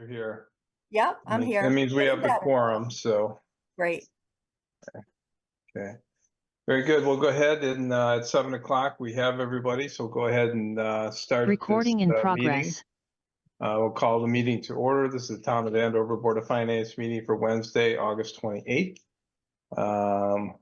you're here. Yep, I'm here. That means we Getting have the better. quorum, so, Great. okay. Very good. We'll go ahead and at 7 o'clock, we have everybody, so we'll go ahead and start Recording this, in meeting. progress. We'll call the meeting to order. This is the Town of Andover Board of Finance meeting for Wednesday, August 28th.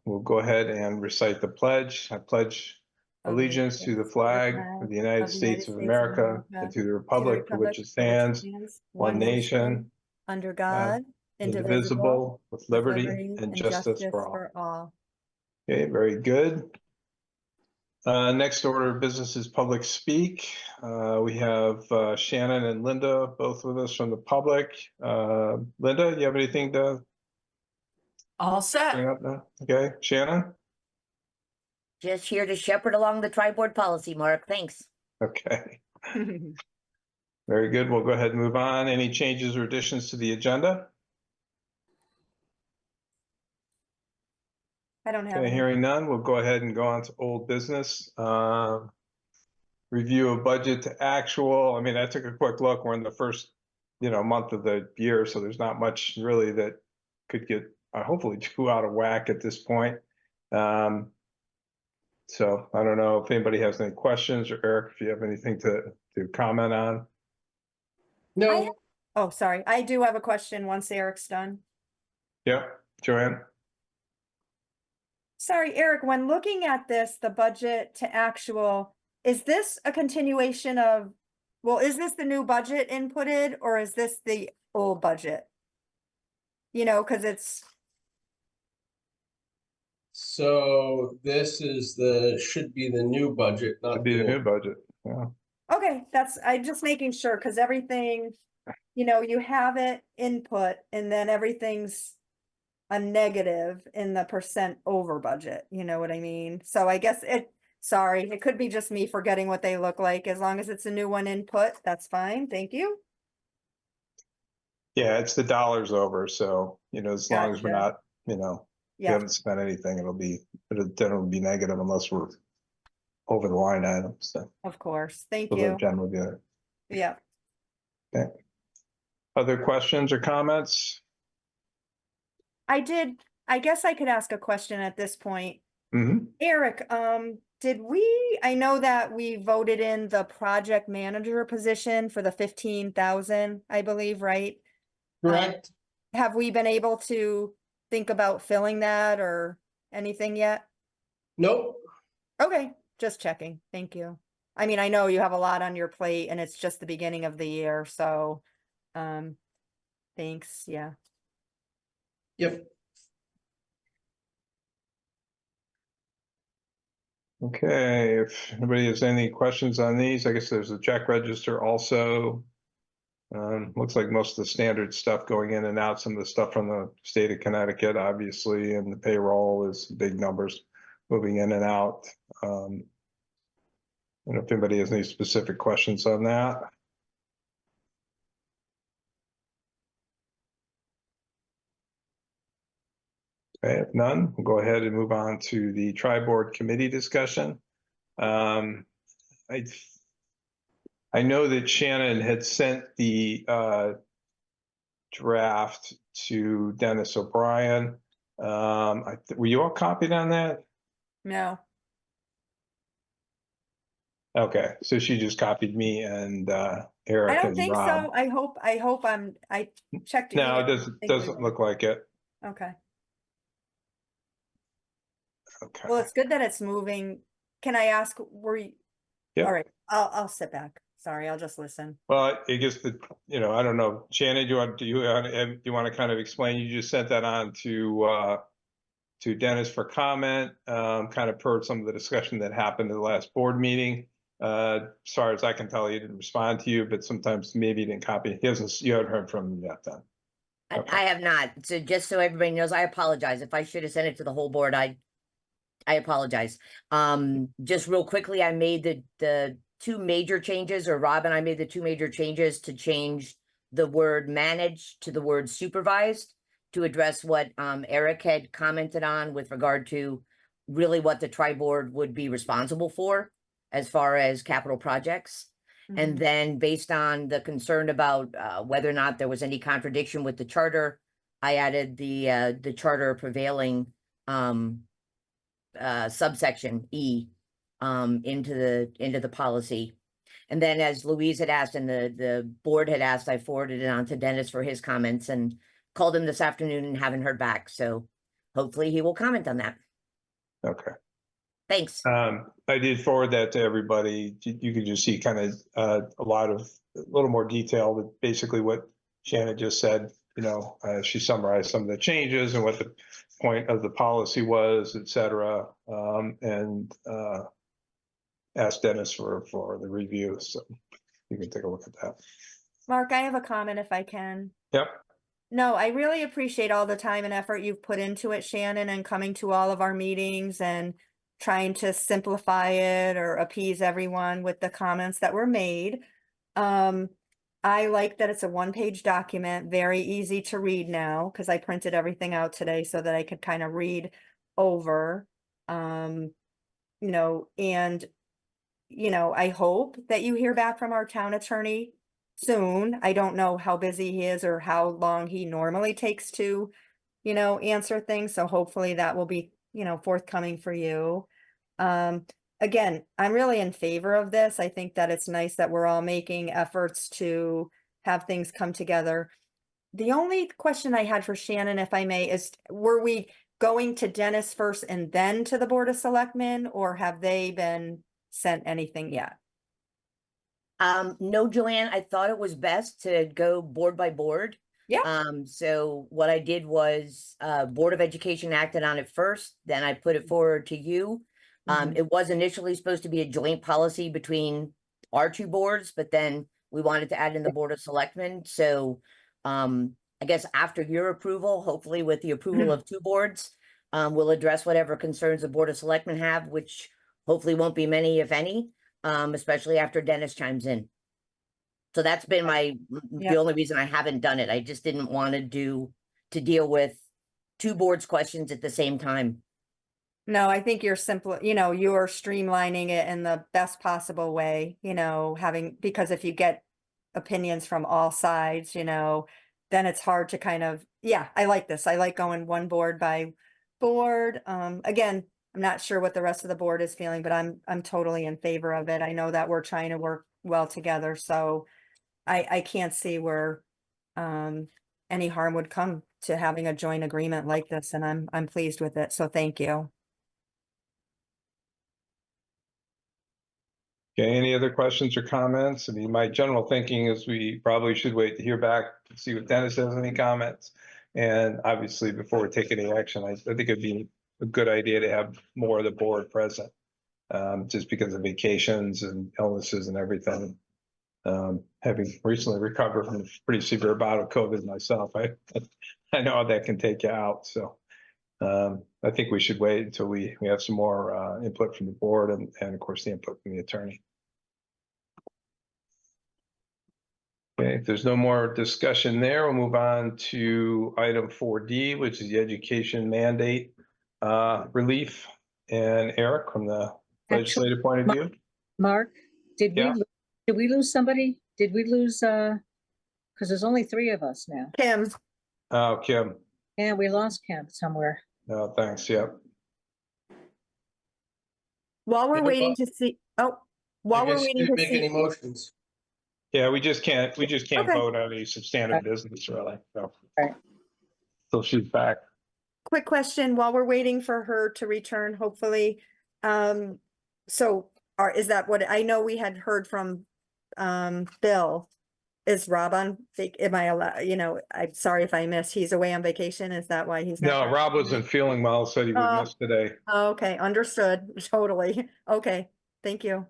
We'll go ahead and recite the pledge. I pledge allegiance to the flag of the United States of America and to the republic for which it stands, one nation, under God, indivisible, with liberty and justice for all. Okay, very good. Next order of business is public speak. We have Shannon and Linda both with us from the public. Linda, you have anything to All set. bring up now? Okay, Shannon? Just here to shepherd along the tri-board policy, Mark. Thanks. Okay, very good. We'll go ahead and move on. Any changes or additions to the agenda? I don't have Okay, any. hearing none, we'll go ahead and go on to old business. Review of budget to actual. I mean, I took a quick look. We're in the first, month of the year, so there's not much really that could get hopefully too out of whack at this point. So I don't know if anybody has any questions, or Eric, if you have anything to comment on. No, Oh, sorry. I do have a question once Eric's done. Yeah, Joanne? Sorry, Eric, when looking at this, the budget to actual, is this a continuation of, well, is this the new budget inputted or is this the old budget? Because it's, so this is should be the new budget, not That'd be the the new old. budget. Yeah. okay, I'm just making sure because everything, you have it input and then everything's a negative in the percent over budget, you know what I mean? So I guess sorry, it could be just me forgetting what they look like. As long as it's a new one input, that's fine. Thank you. Yeah, it's the dollars over. So, as long as we're Gotcha. not, we Yeah, haven't spent anything, it'll generally be negative unless we're over the line items. So of course. Thank so you. the general be there. Yeah. Okay. Other questions or comments? I guess I could ask a question at this point. Mm-hmm. Eric, I know that we voted in the project manager position for the 15,000, I believe, right? Correct. Have we been able to think about filling that or anything yet? Nope. Okay, just checking. Thank you. I mean, I know you have a lot on your plate and it's just the beginning of the year, so thanks. Yeah. Yep. Okay, if anybody has any questions on these, I guess there's a check register also. Looks like most of the standard stuff going in and out, some of the stuff from the state of Connecticut, obviously, and the payroll is big numbers moving in and out. And if anybody has any specific questions on that. Okay, if none, we'll go ahead and move on to the tri-board committee discussion. I know that Shannon had sent the draft to Dennis O'Brien. Were you all copied on that? No. Okay, so she just copied me and Eric I don't and think Rob. so. I hope I checked. No, it email. doesn't I think we doesn't did. look like it. Okay. Okay. Well, it's good that it's moving. Can I ask, were you? Yeah. All right, I'll sit back. Sorry, I'll just listen. Well, I guess I don't know. Shannon, do you want to kind of explain? You just sent that on to Dennis for comment, kind of per some of the discussion that happened at the last board meeting. As far as I can tell, he didn't respond to you, but sometimes maybe he didn't copy. You haven't heard from him yet then. Okay. I have not. So just so everybody knows, I apologize. If I should have sent it to the whole board, I apologize. Just real quickly, I made the two major changes, or Rob and I made the two major changes to change the word manage to the word supervised to address what Eric had commented on with regard to really what the tri-board would be responsible for as far as capital projects. And Mhm. then based on the concern about whether or not there was any contradiction with the charter, I added the charter prevailing subsection E into the policy. And then as Louise had asked and the board had asked, I forwarded it on to Dennis for his comments and called him this afternoon and haven't heard back. So hopefully he will comment on that. Okay. Thanks. I did forward that to everybody. You could just see kind of a little more detail, but basically what Shannon just said, she summarized some of the changes and what the point of the policy was, et cetera, and asked Dennis for the review. So you can take a look at that. Mark, I have a comment if I can. Yep. No, I really appreciate all the time and effort you've put into it, Shannon, and coming to all of our meetings and trying to simplify it or appease everyone with the comments that were made. I like that it's a one-page document, very easy to read now, because I printed everything out today so that I could kind of read over. And I hope that you hear back from our town attorney soon. I don't know how busy he is or how long he normally takes to, answer things. So hopefully that will be, forthcoming for you. Again, I'm really in favor of this. I think that it's nice that we're all making efforts to have things come together. The only question I had for Shannon, if I may, is were we going to Dennis first and then to the Board of Selectmen, or have they been sent anything yet? No, Joanne, I thought it was best to go board by board. Yeah. So what I did was, Board of Education acted on it first, then I put it forward to you. Mhm. It was initially supposed to be a joint policy between our two boards, but then we wanted to add in the Board of Selectmen. So, I guess after your approval, hopefully with the approval of two boards, we'll address whatever concerns the Board of Selectmen have, which hopefully won't be many, if any, especially after Dennis chimes in. So that's been the Yep. only reason I haven't done it. I just didn't want to deal with two boards questions at the same time. No, I think you're you're streamlining it in the best possible way, because if you get opinions from all sides, then it's hard to I like this. I like going one board by board. Again, I'm not sure what the rest of the board is feeling, but I'm totally in favor of it. I know that we're trying to work well together, so I can't see where any harm would come to having a joint agreement like this, and I'm pleased with it. So thank you. Okay, any other questions or comments? I mean, my general thinking is we probably should wait to hear back to see if Dennis has any comments. And obviously, before we take any action, I think it'd be a good idea to have more of the board present, just because of vacations and illnesses and everything. Having recently recovered from a pretty severe bout of COVID myself, I know how that can take you out. So I think we should wait until we have some more input from the board and of course the input from the attorney. Okay, if there's no more discussion there, we'll move on to item 4D, which is the education mandate relief. And Eric, from the legislative point of view. Mark, did Yeah. we lose somebody? Did we lose, because there's only 3 of us now. Kim, Oh, Kim. Yeah, we lost Kim somewhere. No, thanks. Yep. while we're You know waiting what? to see, I while we're guess you waiting didn't to make any see, motions. Yeah, we just can't Okay. vote on any substantive business really. So. Right. So she's back. quick question, while we're waiting for her to return, hopefully. Is that what, I know we had heard from, Bill. Is Rob on, am I allowed, I'm sorry if I missed, he's away on vacation, is that why he's not? No, Rob wasn't feeling well, said he would Oh. miss today. Okay, understood, totally. Okay, thank you.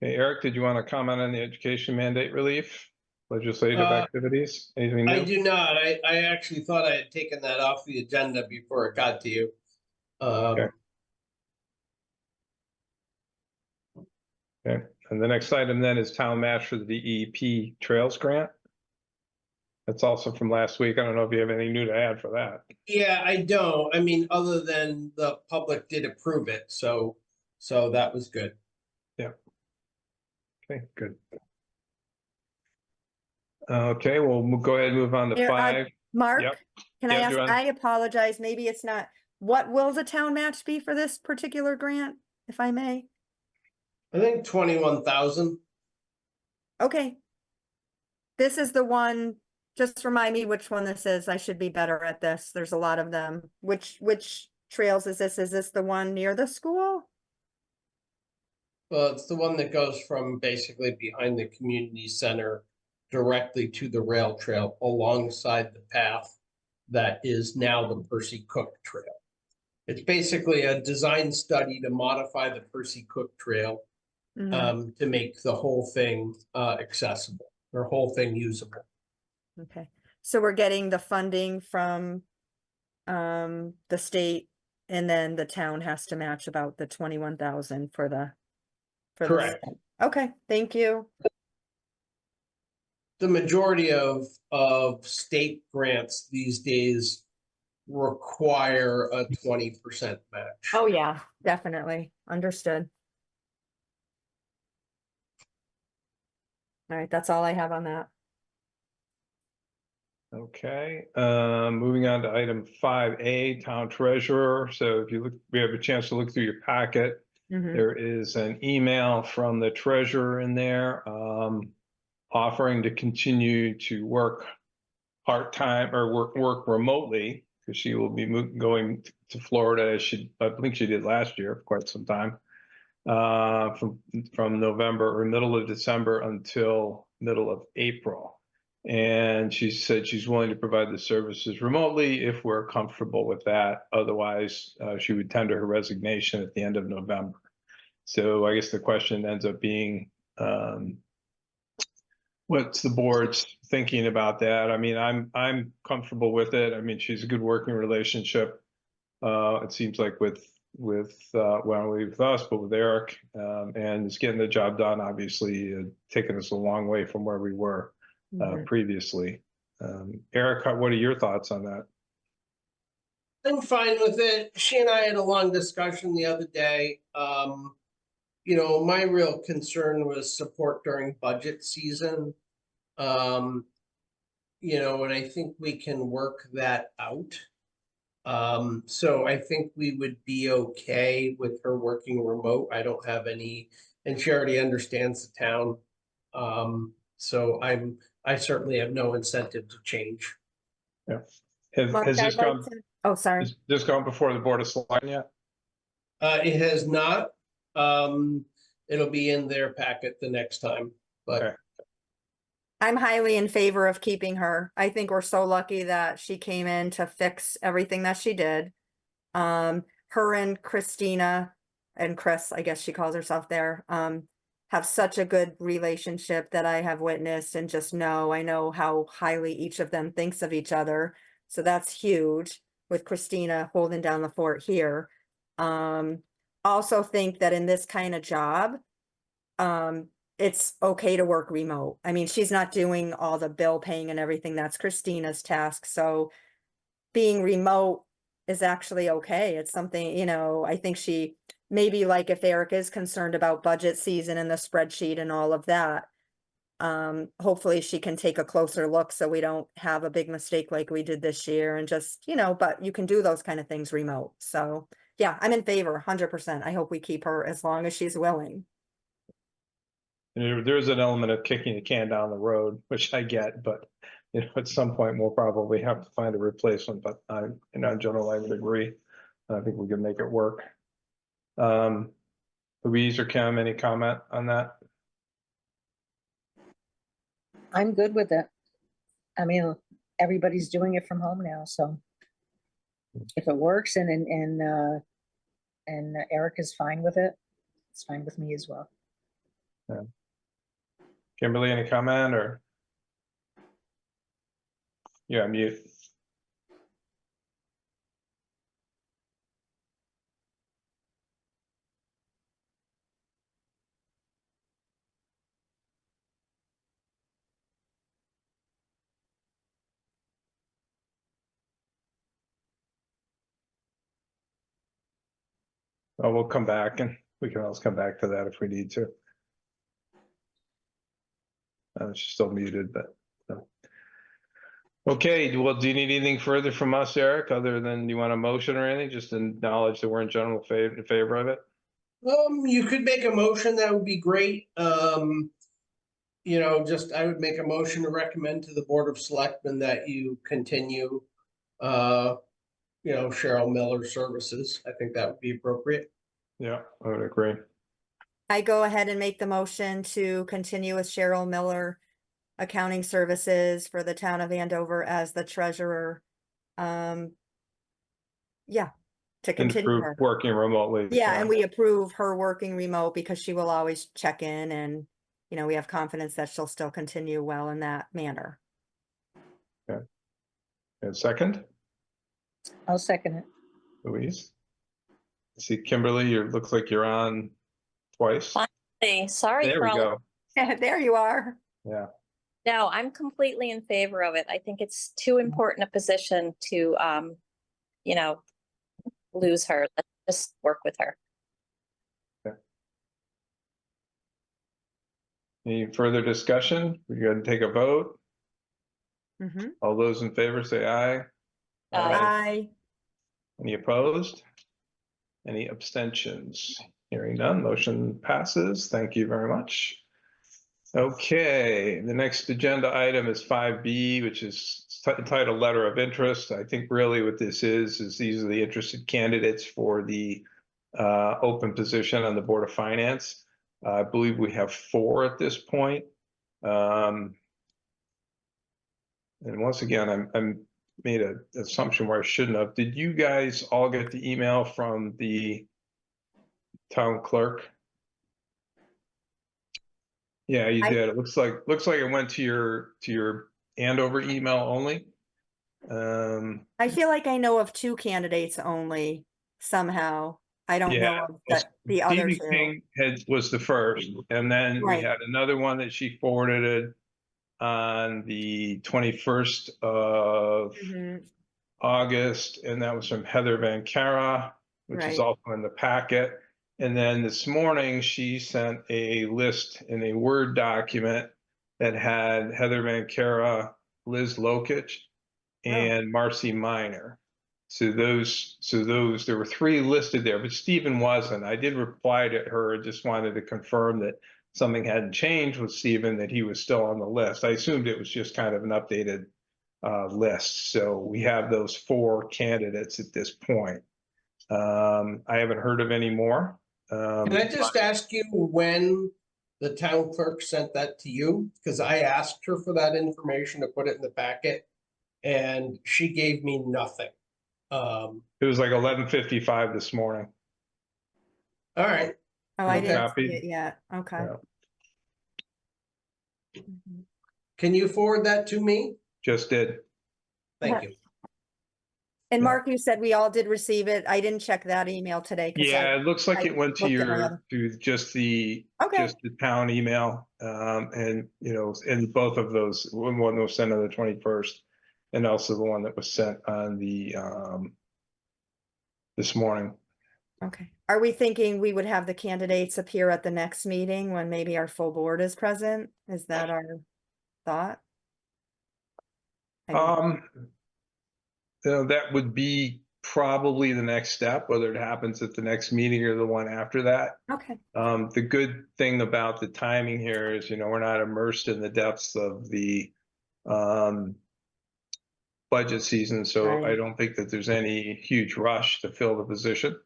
Okay, Eric, did you want to comment on the education mandate relief, legislative Uh, activities? Anything I new? do not. I actually thought I had taken that off the agenda before it got to you. Okay. Okay, and the next item then is town match for the DEP Trails Grant. That's also from last week. I don't know if you have anything new to add for that. Yeah, I don't. I mean, other than the public did approve it, so that was good. Okay, good. Okay, well, we'll go ahead and move on to Here, 5. Mark, Yep. can I Yep, ask, Joanne. I apologize, maybe it's not, what will the town match be for this particular grant, if I may? I think 21,000. Okay. This is the one, just remind me which one this is. I should be better at this. There's a lot of them. Which trails is this? Is this the one near the school? Well, it's the one that goes from basically behind the community center directly to the rail trail alongside the path that is now the Percy Cook Trail. It's basically a design study to modify the Percy Cook Trail Mhm. to make the whole thing accessible, or whole thing usable. Okay, so we're getting the funding from the state, and then the town has to match about the 21,000 for the. Correct. Okay, thank you. The majority of state grants these days require a 20% match. Oh, yeah, definitely. Understood. All right, that's all I have on that. Okay, moving on to item 5A, town treasurer. So if you look, we have a chance to look through your packet. Mhm. There is an email from the treasurer in there, offering to continue to work part-time or work remotely, because she will be going to Florida as I believe she did last year for quite some time, from November or middle of December until middle of April. And she said she's willing to provide the services remotely if we're comfortable with that. Otherwise, she would tender her resignation at the end of November. So I guess the question ends up being, what's the board's thinking about that? I mean, I'm comfortable with it. I mean, she's a good working relationship. It seems like with well, not only with us, but with Eric, and it's getting the job done, obviously, taking us a long way from where we were Mhm. previously. Eric, what are your thoughts on that? I'm fine with it. She and I had a long discussion the other day. My real concern was support during budget season. And I think we can work that out. So I think we would be okay with her working remote. I don't have any, and she already understands the town. So I certainly have no incentive to change. Yeah. Mark, Has this I'd like gone, to, oh, sorry. has this gone before the Board of Selectmen yet? It has not. It'll be in their packet the next time, but Okay. I'm highly in favor of keeping her. I think we're so lucky that she came in to fix everything that she did. Her and Christina and Chris, I guess she calls herself there, have such a good relationship that I have witnessed and just know, I know how highly each of them thinks of each other. So that's huge with Christina holding down the fort here. Also think that in this kind of job, it's okay to work remote. I mean, she's not doing all the bill paying and everything. That's Christina's task. So being remote is actually okay. It's something, I think she, maybe like if Eric is concerned about budget season and the spreadsheet and all of that, hopefully she can take a closer look so we don't have a big mistake like we did this year and just, but you can do those kind of things remote. So yeah, I'm in favor 100%. I hope we keep her as long as she's willing. And there's an element of kicking the can down the road, which I get, but at some point we'll probably have to find a replacement. But in general, I would agree. I think we can make it work. Louise or Kim, any comment on that? I'm good with it. I mean, everybody's doing it from home now, so if it works and Eric is fine with it, it's fine with me as well. Kimberly, any comment or? Yeah, mute. Oh, we'll come back and we can always come back to that if we need to. She's still muted, but. no. Okay, well, do you need anything further from us, Eric, other than you want a motion or anything? Just acknowledge that we're in general in favor of it? You could make a motion, that would be great. You know, just, I would make a motion to recommend to the Board of Selectmen that you continue, you know, Cheryl Miller services. I think that would be appropriate. Yeah, I would agree. I go ahead and make the motion to continue with Cheryl Miller Accounting Services for the town of Andover as the treasurer. Yeah, to And continue approve her. working remotely. Yeah, and we approve her working remote because she will always check in and, you know, we have confidence that she'll still continue well in that manner. And second, I'll second it. Louise? See, Kimberly, you looks like you're on twice. Fine. Hey, sorry There for we all. go. There you are. Yeah, No, I'm completely in favor of it. I think it's too important a position to, you know, lose her. Let's just work with her. any further discussion? We're going to take a vote. Mhm. All those in favor say aye. Aye. Any opposed? Any abstentions? Hearing none, motion passes. Thank you very much. Okay, the next agenda item is 5B, which is titled Letter of Interest. I think really what this is these are the interested candidates for the open position on the Board of Finance. I believe we have 4 at this point. And once again, I'm made an assumption where I shouldn't have. Did you guys all get the email from the town clerk? Yeah, you I- did. It looks like it went to your Andover email only. I feel like I know of 2 candidates only somehow. I don't Yeah, know of the other Stevie 2. King was the first, and then we Right. had another one that she forwarded on the 21st of Mhm. August, and that was from Heather Van Cara, which is Right. also in the packet. And then this morning, she sent a list in a Word document that had Heather Van Cara, Liz Lokich, and Marcy Minor. So there were 3 listed there, but Stephen wasn't. I did reply to her, just wanted to confirm that something hadn't changed with Stephen, that he was still on the list. I assumed it was just kind of an updated list. So we have those 4 candidates at this point. I haven't heard of any more. Can I just ask you when the town clerk sent that to you? Because I asked her for that information to put it in the packet, and she gave me nothing. All It was like 11:55 this morning. right, Oh, I No didn't copy? see it yet. Okay. Yeah. Mhm. can you forward that to me? Just did. Thank you. And Yeah. Mark, you said we all did receive it. I didn't check that email today. 'Cause Yeah, it looks like I it went to looked at my other- just the Okay. town email. And and both of those, one was sent on the 21st, and also the one that was sent on the this morning. Okay. Are we thinking we would have the candidates appear at the next meeting when maybe our full board is present? Is that our thought? I mean, That would be probably the next step, whether it happens at the next meeting or the one after that. okay. The good thing about the timing here is, we're not immersed in the depths of the budget season, so I Right. don't think that there's any huge rush to fill the position.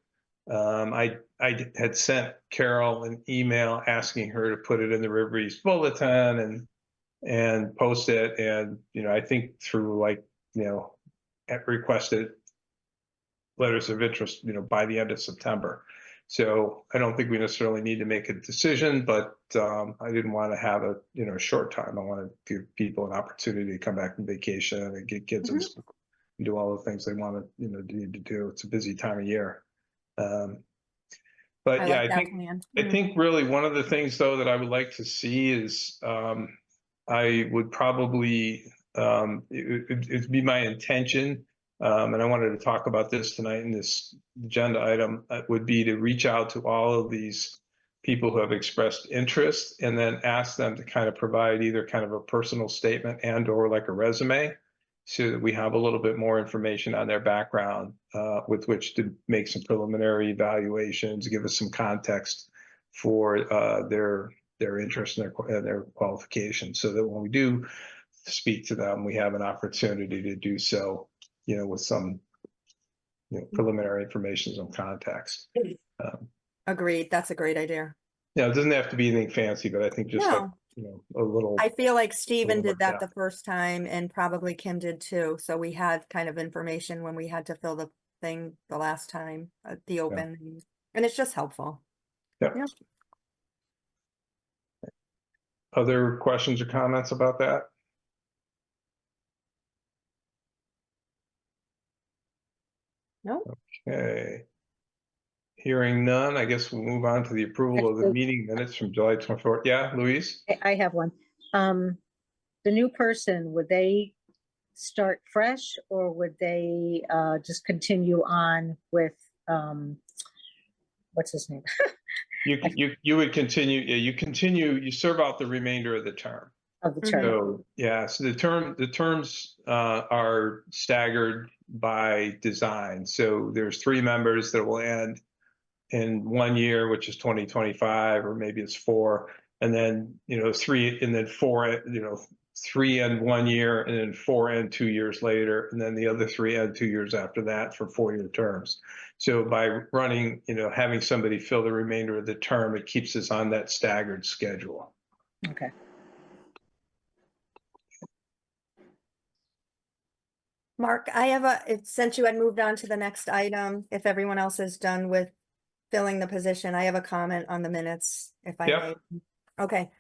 I had sent Carol an email asking her to put it in the River East Bulletin and post it, and I think through requested letters of interest, by the end of September. So I don't think we necessarily need to make a decision, but I didn't want to have a short time. I want to give people an opportunity to come back from vacation and get kids in school and do all the things they want to need to do. It's a busy time of year. But I yeah, like I that think plan. I think really one of the things though that I would like to see is I would probably it'd be my intention and I wanted to talk about this tonight in this agenda item, would be to reach out to all of these people who have expressed interest and then ask them to kind of provide either kind of a personal statement and or like a resume, so that we have a little bit more information on their background with which to make some preliminary evaluations, give us some context for their interest and their qualifications, so that when we do speak to them, we have an opportunity to do so, with some preliminary information, some context. Agreed. That's a great idea. It doesn't have to be anything fancy, but I think just like, No. a little. I feel like Steven little did that more the first time and probably Kim did too. So we had kind of information when we had to fill the thing the last time, the open, and it's just helpful. Yep. Yeah. Other questions or comments about that? No, Okay. Hearing none, I guess we'll move on to the approval of the Actually- meeting minutes from July 24th. Yeah, Louise? I have one. The new person, would they start fresh or would they just continue on with, what's his name? You would continue, you serve out the remainder of the term. Of the term? So, yeah, so the terms are staggered by design. So there's 3 members that will end in 1 year, which is 2025, or maybe it's 4, and then 3, and then 4, 3 end 1 year, and then 4 end 2 years later, and then the other 3 end 2 years after that for 4-year terms. So by running, having somebody fill the remainder of the term, it keeps us on that staggered schedule. Okay. Mark, I have since you had moved on to the next item, if everyone else is done with filling the position, I have a comment on the minutes, if I Yep. may. Okay.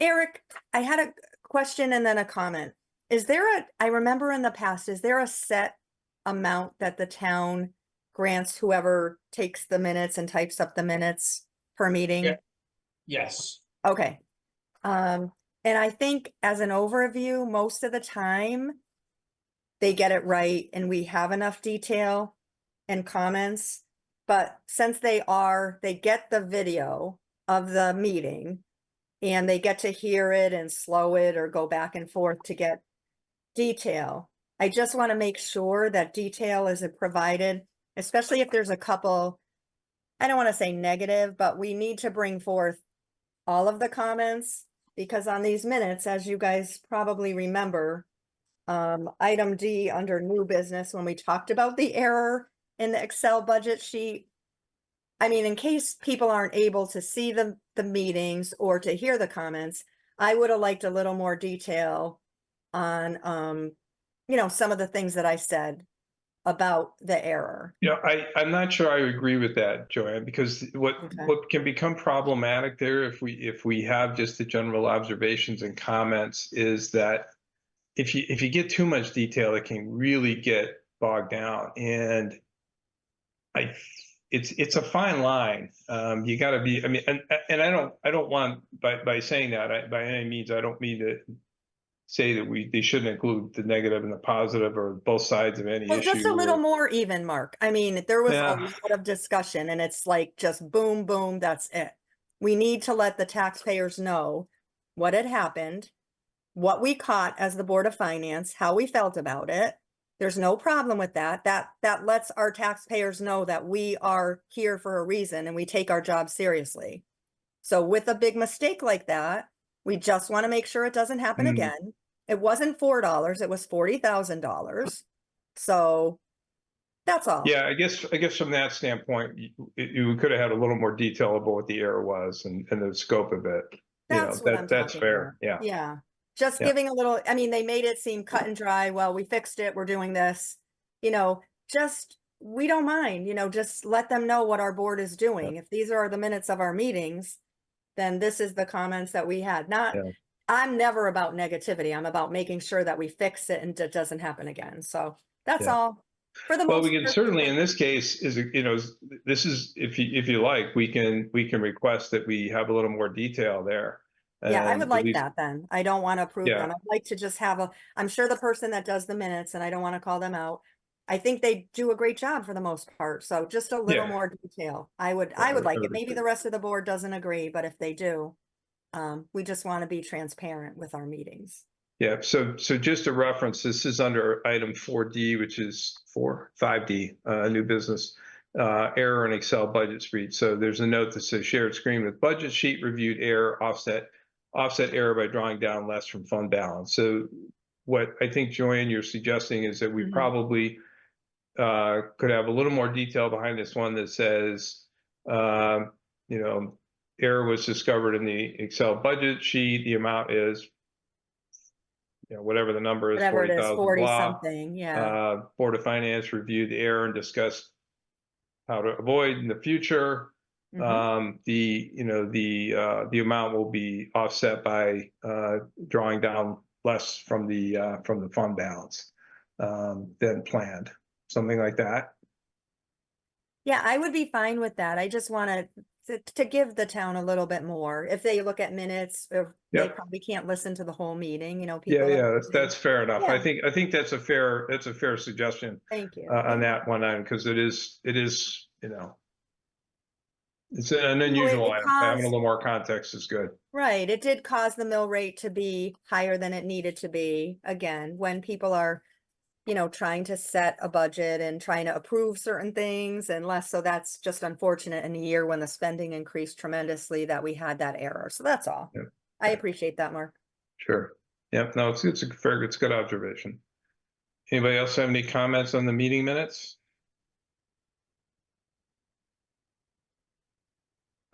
Eric, I had a question and then a comment. I remember in the past, is there a set amount that the town grants whoever takes the minutes and types up the minutes per meeting? Yeah. Yes. Okay. And I think as an overview, most of the time they get it right and we have enough detail and comments. But since they get the video of the meeting and they get to hear it and slow it or go back and forth to get detail. I just want to make sure that detail is provided, especially if there's a couple, I don't want to say negative, but we need to bring forth all of the comments, because on these minutes, as you guys probably remember, item D under new business, when we talked about the error in the Excel budget sheet, I mean, in case people aren't able to see the meetings or to hear the comments, I would have liked a little more detail on, some of the things that I said about the error. I'm not sure I agree with that, Joanne, because what Okay. can become problematic there, if we have just the general observations and comments, is that if you get too much detail, it can really get bogged down. And it's a fine line. You got to be. I mean, and I don't want, by saying that, by any means, I don't mean to say that they shouldn't include the negative and the positive or both sides of any Well, issue. just a little more even, Mark. I mean, there was Yeah. a lot of discussion and it's like just boom, boom, that's it. We need to let the taxpayers know what had happened, what we caught as the Board of Finance, how we felt about it. There's no problem with that. That lets our taxpayers know that we are here for a reason and we take our job seriously. So with a big mistake like that, we just want to make sure it doesn't happen Mm. again. It wasn't $4, it was $40,000. So that's all. Yeah, I guess from that standpoint, you could have had a little more detail about what the error was and the scope of it. That's what I'm that's talking fair. about. Yeah. Yeah. Just Yeah. giving a little, I mean, they made it seem cut and dry. Well, we fixed it. We're doing this, we don't mind, just let them know what our board is doing. If these are the minutes of our meetings, then this is the comments that we had. Yeah. I'm never about negativity. I'm about making sure that we fix it and it doesn't happen again. So that's Yeah. all. For the Well, most we can part. certainly, in this case, this is, if you like, we can request that we have a little more detail there. Yeah, I and would at like least- that then. I don't want to approve Yeah. them. I'd like to just have I'm sure the person that does the minutes, and I don't want to call them out. I think they do a great job for the most part. So just a little Yeah. more detail. I would I like it. would Maybe agree. the rest of the board doesn't agree, but if they do, we just want to be transparent with our meetings. Yeah, so just a reference, this is under item 4D, which is 5D, new business, error in Excel budget sheet. So there's a note that says shared screen with budget sheet reviewed error, offset error by drawing down less from fund balance. So what I think, Joanne, you're suggesting is that we Mhm. probably could have a little more detail behind this one that says, error was discovered in the Excel budget sheet. The amount is, whatever the number is, Whatever it is, 40,000 40 blah. something, yeah. Board of Finance reviewed the error and discussed how to avoid in the future. Mhm. The amount will be offset by drawing down less from the fund balance than planned, something like that. Yeah, I would be fine with that. I just want to give the town a little bit more. If they look at minutes, or they Yep. probably can't listen to the whole meeting, Yeah, people. yeah, that's fair enough. I Yeah. think that's a fair suggestion Thank you. on Yeah. that one item, because it is, it's an it unusual item. Having a caused, little more context is good. right, it did cause the mill rate to be higher than it needed to be. Again, when people are, trying to set a budget and trying to approve certain things and less. So that's just unfortunate in a year when the spending increased tremendously that we had that error. So that's all. Yeah. I appreciate that, Mark. Sure. Yep. No, it's a good observation. Anybody else have any comments on the meeting minutes?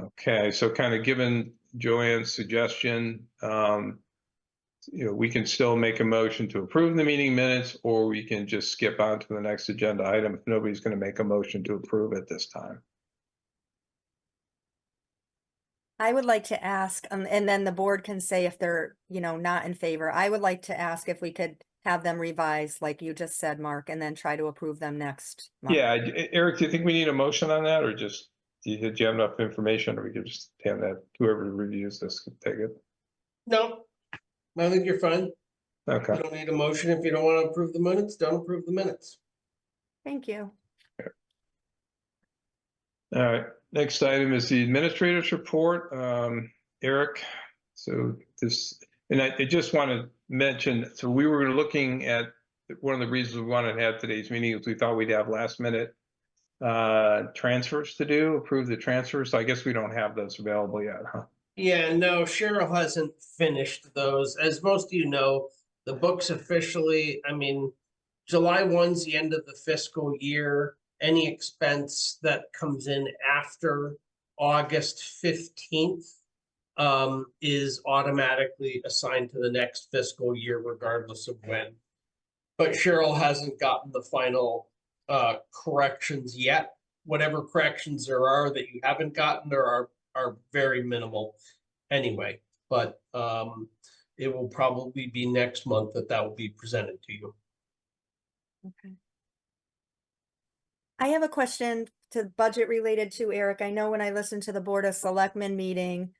Okay, so kind of given Joanne's suggestion, we can still make a motion to approve the meeting minutes, or we can just skip on to the next agenda item if nobody's going to make a motion to approve at this time. I would like to ask, and then the board can say if they're, not in favor. I would like to ask if we could have them revised, like you just said, Mark, and then try to approve them next month. Yeah, Eric, do you think we need a motion on that, or just, do you have enough information, or we could just hand that, whoever reviews this can take it? No, I think you're fine. Okay. You don't need a motion. If you don't want to approve the minutes, don't approve the minutes. Thank you. All right, next item is the administrator's report. Eric, so I just want to mention, so we were looking at, one of the reasons we wanted to have today's meeting is we thought we'd have last minute transfers to do, approve the transfers. So I guess we don't have those available yet, huh? Yeah, no, Cheryl hasn't finished those. As most of you know, the books officially, July 1's the end of the fiscal year. Any expense that comes in after August 15th is automatically assigned to the next fiscal year, regardless of when. But Cheryl hasn't gotten the final corrections yet. Whatever corrections there are that you haven't gotten, are very minimal anyway. But it will probably be next month that will be presented to you. Okay. I have a question to budget related to Eric. I know when I listened to the Board of Selectmen meeting,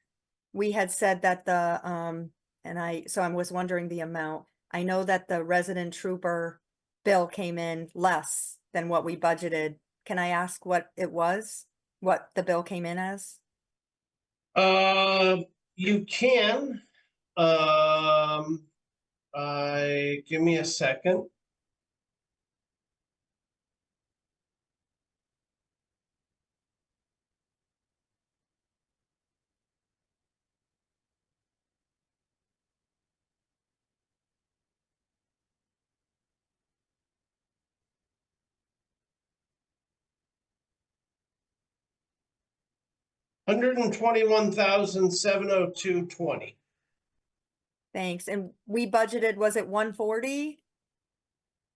we had said that so I was wondering the amount. I know that the resident trooper bill came in less than what we budgeted. Can I ask what it was? What the bill came in as? You can. Give me a second. $121,702.20. Thanks. And we budgeted, was it 140?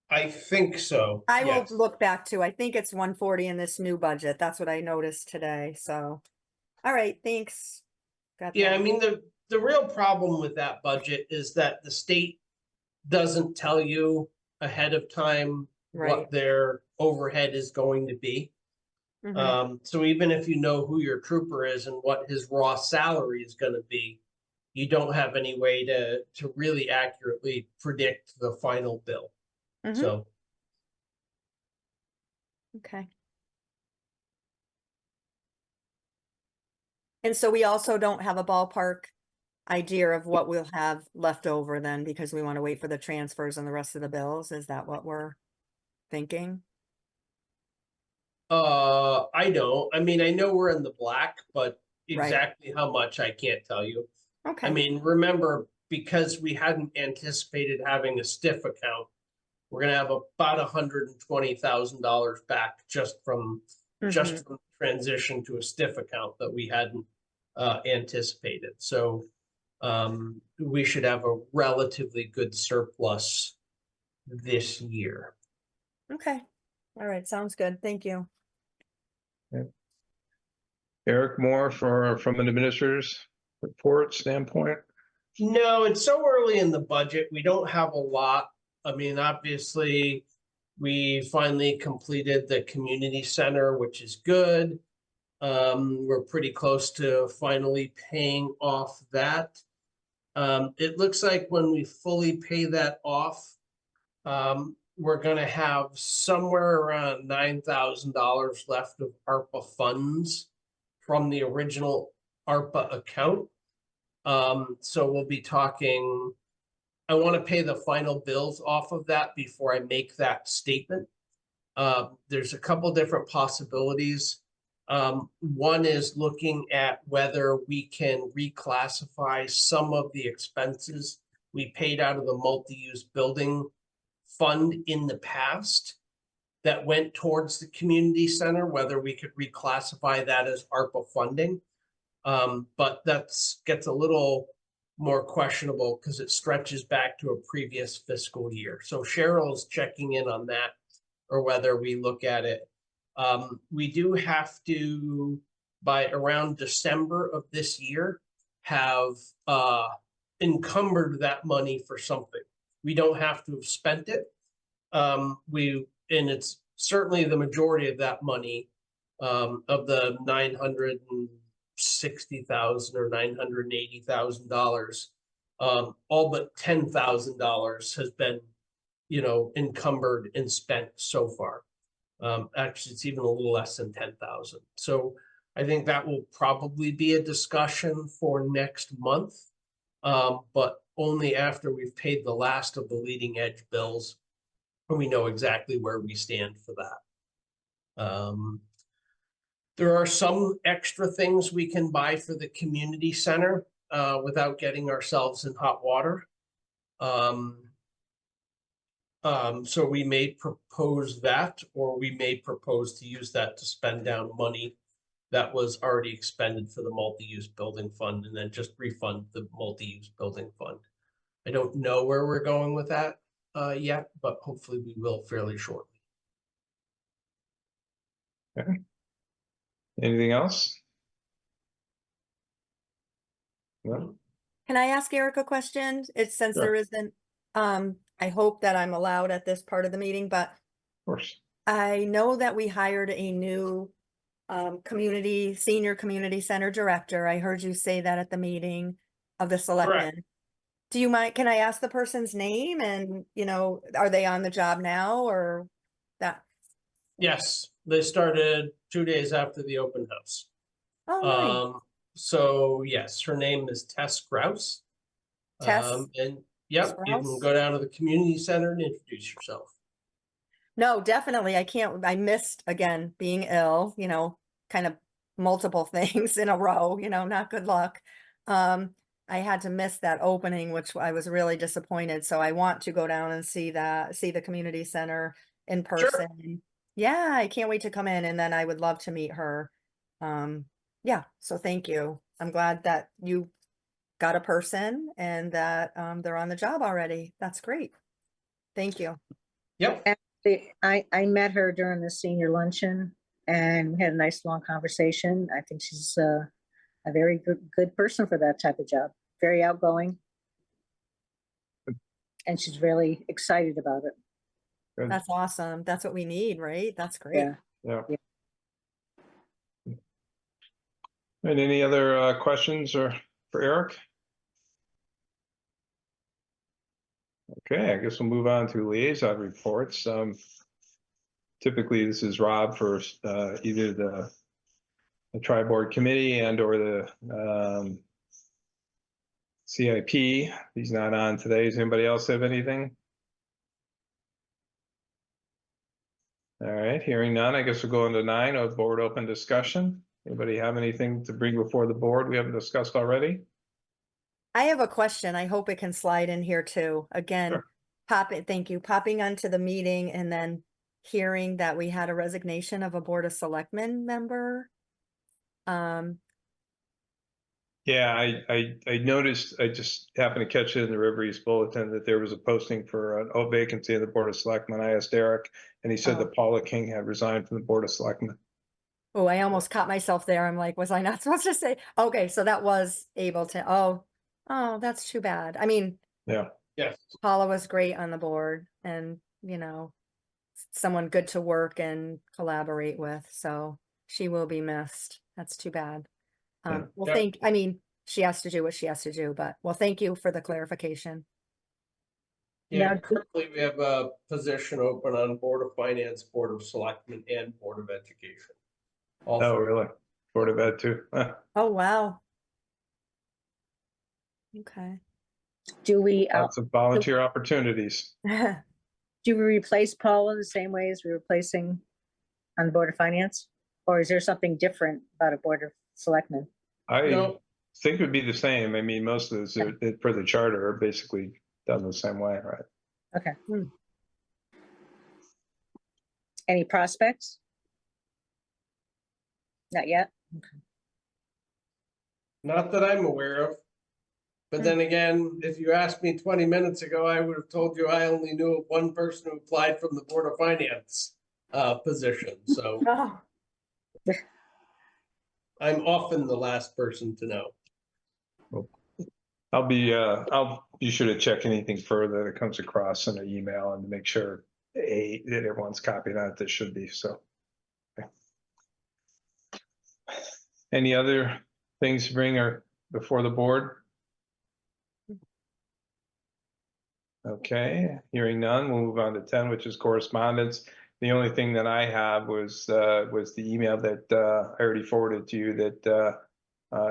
I think so. I will yes. look back to, I think it's 140 in this new budget. That's what I noticed today. So, all right, thanks. Got Yeah, that. the real problem with that budget is that the state doesn't tell you ahead of time Right. what their overhead is going to be. Mhm. So even if you know who your trooper is and what his raw salary is going to be, you don't have any way to really accurately predict the final bill. Mhm. So Okay. And so we also don't have a ballpark idea of what we'll have left over then, because we want to wait for the transfers and the rest of the bills. Is that what we're thinking? I don't. I mean, I know we're in the black, but Right. exactly how much I can't tell you. I Okay. mean, remember, because we hadn't anticipated having a stiff account, we're gonna have about $120,000 back just from Mhm. transition to a stiff account that we hadn't anticipated. So we should have a relatively good surplus this year. Okay. All right. Sounds good. Thank you. Eric, more from an administrator's report standpoint? No, it's so early in the budget. We don't have a lot. I mean, obviously, we finally completed the community center, which is good. We're pretty close to finally paying off that. It looks like when we fully pay that off, we're gonna have somewhere around $9,000 left of ARPA funds from the original ARPA account. So we'll be talking, I want to pay the final bills off of that before I make that statement. There's a couple different possibilities. One is looking at whether we can reclassify some of the expenses we paid out of the multi-use building fund in the past that went towards the community center, whether we could reclassify that as ARPA funding. But that's gets a little more questionable because it stretches back to a previous fiscal year. So Cheryl's checking in on that, or whether we look at it. We do have to, by around December of this year, have encumbered that money for something. We don't have to have spent it. And it's certainly the majority of that money, of the 960,000 or $980,000. All but $10,000 has been, encumbered and spent so far. Actually, it's even a little less than 10,000. So I think that will probably be a discussion for next month, but only after we've paid the last of the leading edge bills, and we know exactly where we stand for that. There are some extra things we can buy for the community center without getting ourselves in hot water. So we may propose that, or we may propose to use that to spend down money that was already expended for the multi-use building fund and then just refund the multi-use building fund. I don't know where we're going with that yet, but hopefully we will fairly shortly. Okay. Anything else? No? Can I ask Eric a question? It's since Sure. there isn't, I hope that I'm allowed at this part of the meeting, but Of course. I know that we hired a new senior community center director. I heard you say that at the meeting of the selectmen. Do you mind, can I ask the person's name and, are they on the job now or that? Yes, they started 2 days after the open house. Oh, nice. So yes, her name is Tess Grouse. Tess And yep, you can Grouse? go down to the community center and introduce yourself. No, definitely. I missed again being ill, kind of multiple things in a row, not good luck. I had to miss that opening, which I was really disappointed. So I want to go down and see the community center in Sure. person. Yeah, I can't wait to come in, and then I would love to meet her. Yeah, so thank you. I'm glad that you got a person and that they're on the job already. That's great. Thank you. Yep. I met her during the senior luncheon and we had a nice long conversation. I think she's a very good person for that type of job. Very outgoing. And she's really excited about it. Good. That's awesome. That's what we need, right? That's great. Yeah. Yeah. Yeah. And any other questions or for Eric? Okay, I guess we'll move on to liaison reports. Typically, this is Rob for either the tri-board committee and or the CIP. He's not on today. Does anybody else have anything? All right, hearing none, I guess we'll go into 9 of board open discussion. Anybody have anything to bring before the board we haven't discussed already? I have a question. I hope it can slide in here too. Again, Sure. thank you. Popping onto the meeting and then hearing that we had a resignation of a Board of Selectmen member. Yeah, I noticed, I just happened to catch it in the River East Bulletin that there was a posting for an vacancy in the Board of Selectmen. I asked Eric, and he said Oh. that Paula King had resigned from the Board of Selectmen. Oh, I almost caught myself there. I'm like, was I not supposed to say? Okay, so that was able to, oh, that's too bad. I mean, Yeah, Yes. Paula was great on the board and, someone good to work and collaborate with. So she will be missed. That's too bad. Yeah. Well, Yeah. she has to do what she has to do, but thank you for the clarification. Yeah, Now, currently we have a position open on Board of Finance, Board of Selectmen, and Board of Education. All oh, three. really? Board of Ed too. Huh. Oh, wow. Okay. do we, Lots of volunteer opportunities. do we replace Paula the same way as we're replacing on the Board of Finance? Or is there something different about a Board of Selectmen? I No, think it would be the same. I mean, most of this for the charter are basically done the same way, right? Okay. Hmm. Any prospects? Not yet? not that I'm aware of. But then again, if you asked me 20 minutes ago, I would have told you I only knew of one person who applied from the Board of Finance position. So Oh, I'm often the last person to know. I'll be sure to check anything further that comes across in an email and make sure that everyone's copied on it. That should be so. Okay. Any other things to bring before the board? Okay, hearing none, we'll move on to 10, which is correspondence. The only thing that I have was the email that I already forwarded to you that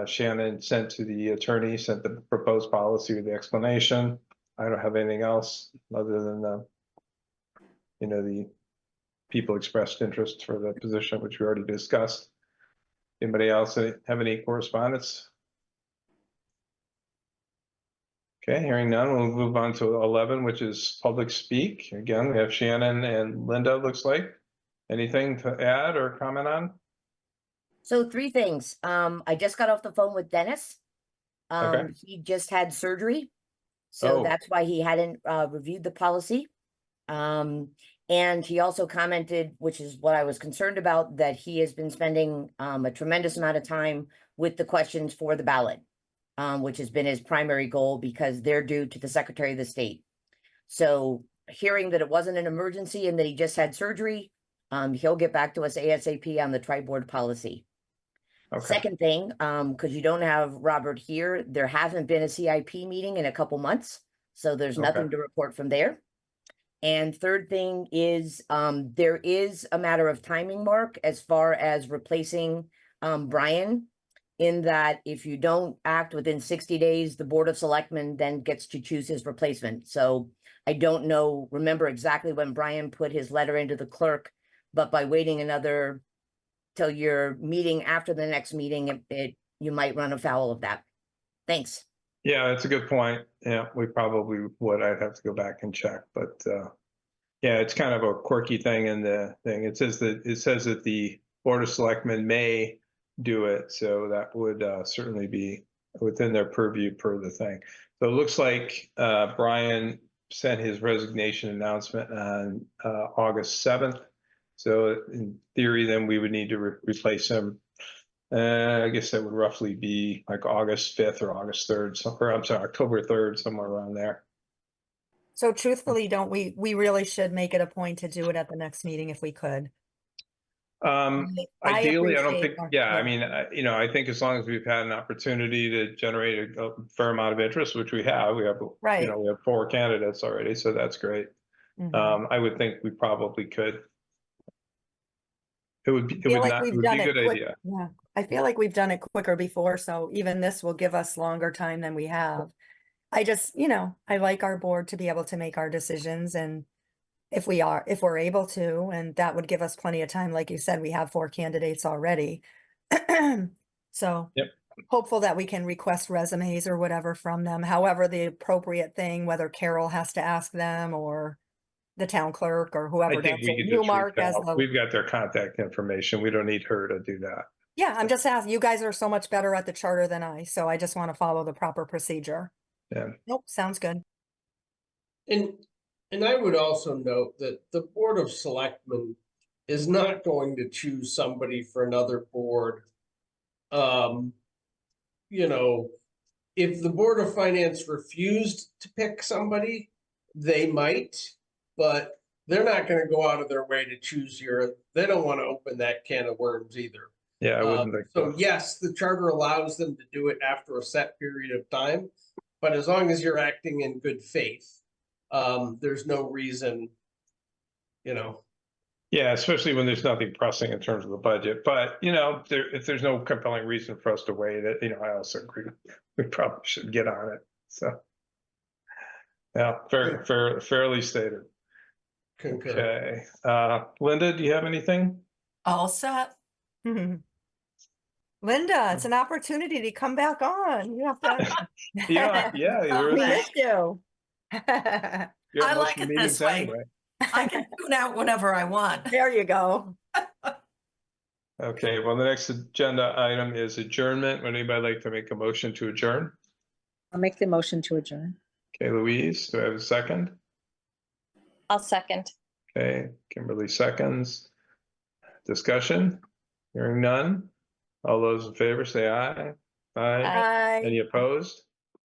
Shannon sent to the attorney, sent the proposed policy with the explanation. I don't have anything else other than the people expressed interest for the position, which we already discussed. Anybody else have any correspondence? Okay, hearing none, we'll move on to 11, which is public speak. Again, we have Shannon and Linda, looks like. Anything to add or comment on? So 3 things. I just got off the phone with Dennis. Okay. He just had surgery. So Oh. that's why he hadn't reviewed the policy. And he also commented, which is what I was concerned about, that he has been spending a tremendous amount of time with the questions for the ballot, which has been his primary goal because they're due to the Secretary of the State. So hearing that it wasn't an emergency and that he just had surgery, he'll get back to us ASAP on the tri-board policy. Okay. Second thing, because you don't have Robert here, there hasn't been a CIP meeting in a couple months, so there's nothing Okay. to report from there. And third thing is, there is a matter of timing, Mark, as far as replacing Brian, in that if you don't act within 60 days, the Board of Selectmen then gets to choose his replacement. So I don't remember exactly when Brian put his letter into the clerk, but by waiting another till your meeting after the next meeting, you might run afoul of that. Thanks. Yeah, that's a good point. Yeah, we probably would. I'd have to go back and check, but yeah, it's kind of a quirky thing in the thing. It says that the Board of Selectmen may do it, so that would certainly be within their purview per the thing. So it looks like Brian sent his resignation announcement on August 7th. So in theory, then we would need to replace him. I guess that would roughly be like August 5th or August 3rd, or I'm sorry, October 3rd, somewhere around there. so truthfully, we really should make it a point to do it at the next meeting if we could. I Ideally, I don't appreciate think, that, yeah, I yeah. mean, you know, I think as long as we've had an opportunity to generate a fair amount of interest, which we have, you Right. know, we have 4 candidates already, so that's great. Mhm. I would think we probably could. It would be, it Feel would like not, it we've would be done a it good quick. idea. Yeah, I feel like we've done it quicker before, so even this will give us longer time than we have. I just, you know, I like our board to be able to make our decisions, and if we're able to, and that would give us plenty of time. Like you said, we have 4 candidates already. So Yep. hopeful that we can request resumes or whatever from them, however the appropriate thing, whether Carol has to ask them or the town clerk or I whoever think does we it. could You, just reach Mark, as out. the, We've got their contact information. We don't need her to do that. yeah, I'm just asking, you guys are so much better at the charter than I, so I just want to follow the proper procedure. Yeah. Nope, sounds good. And, and I would also note that the Board of Selectmen is not going to choose somebody for another board. You know, if the Board of Finance refused to pick somebody, they might, but they're not gonna go out of their way to choose they don't wanna open that can of worms either. Yeah, I wouldn't think So so. yes, the charter allows them to do it after a set period of time, but as long as you're acting in good faith, there's no reason, you know. Yeah, especially when there's nothing pressing in terms of the budget. But, you know, if there's no compelling reason for us to wait it, you know, I also agree. We probably should get on it. So. Yeah, fairly stated. Concur. Okay. Linda, do you have anything? All set. Linda, it's an opportunity to come back on. You have to. Yeah, you're We at missed you. you're at I most like of the it meetings this way. anyway. I can tune out whenever I want. There you go. Okay, well, the next agenda item is adjournment. Would anybody like to make a motion to adjourn? I'll make the motion to adjourn. Okay, Louise, do I have a second? I'll second. Okay, Kimberly seconds. Discussion? Hearing none. All those in favor say aye. Aye. Aye. Hi. Any opposed?